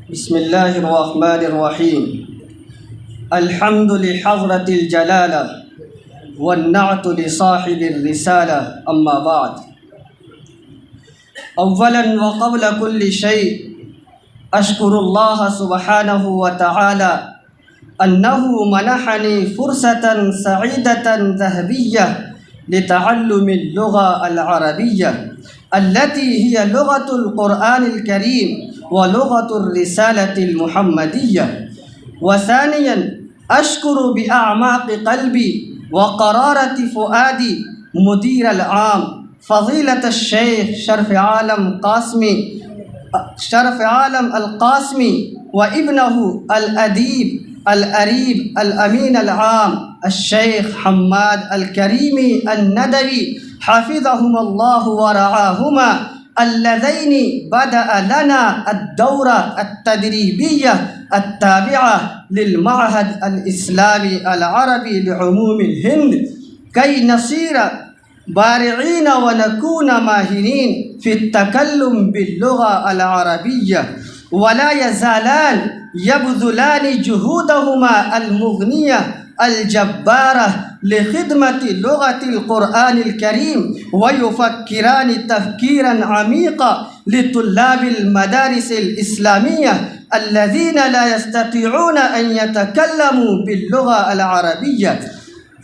بسم الله الرحمن الرحيم. الحمد لحضرة الجلالة والنعت لصاحب الرسالة. أما بعد، أولا وقبل كل شيء أشكر الله سبحانه وتعالى أنه منحني فرصة سعيدة ذهبية لتعلم اللغة العربية التي هي لغة القرآن الكريم ولغة الرسالة المحمدية. وثانيا أشكر بأعماق قلبي وقرارة فؤادي مدير العام فضيلة الشيخ شرف عالم القاسمي وابنه الأديب الأريب الأمين العام الشيخ حماد الكريمي الندوي حفظهما الله ورعاهما، اللذين بدأ لنا الدورة التدريبية التابعة للمعهد الإسلامي العربي لعموم الهند كي نصير بارعين ونكون ماهرين في التكلم باللغة العربية، ولا يزالان يبذلان جهودهما المغنية الجبارة لخدمة لغة القرآن الكريم ويفكران تفكيرا عميقا لطلاب المدارس الإسلامية الذين لا يستطيعون أن يتكلموا باللغة العربية.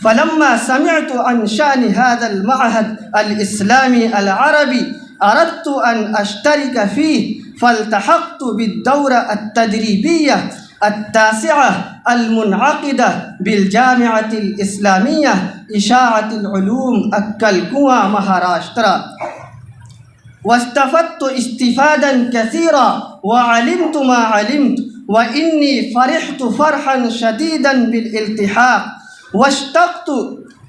فلما سمعت عن شأن هذا المعهد الإسلامي العربي أردت أن أشترك فيه، فالتحقت بالدورة التدريبية التاسعة المنعقدة بالجامعة الإسلامية إشاعة العلوم أكلكوا مهاراشترا، واستفدت استفادا كثيرا وعلمت ما علمت، وإني فرحت فرحا شديدا بالالتحاق، واشتقت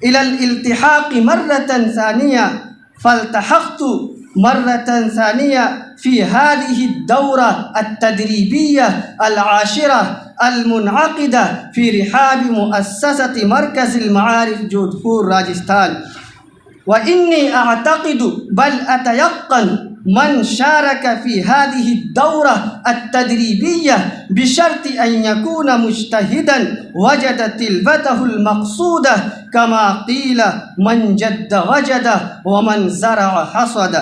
إلى الالتحاق مرة ثانية، فالتحقت مرة ثانية في هذه الدورة التدريبية العاشرة المنعقدة في رحاب مؤسسة مركز المعارف جودهپور راجستان. وإني أعتقد بل أتيقن من شارك في هذه الدورة التدريبية بشرط أن يكون مجتهدا وجد تلبته المقصودة، كما قيل من جد وجد ومن زرع حصد.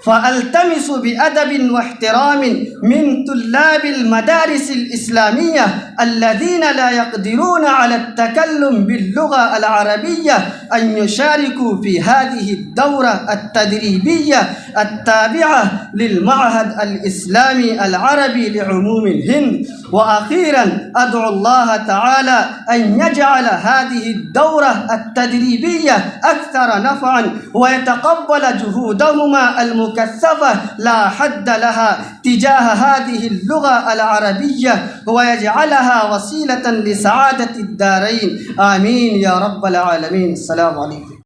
فألتمس بأدب واحترام من طلاب المدارس الإسلامية الذين لا يقدرون على التكلم باللغة العربية أن يشاركوا في هذه الدورة التدريبية التابعة للمعهد الإسلامي العربي لعموم الهند. وأخيرا أدعو الله تعالى أن يجعل هذه الدورة التدريبية أكثر نفعا ويتقبل جهودهما المكثفة لا حد لها تجاه هذه اللغة العربية ويجعلها وسيلة لسعادة الدارين. آمين يا رب العالمين. السلام عليكم.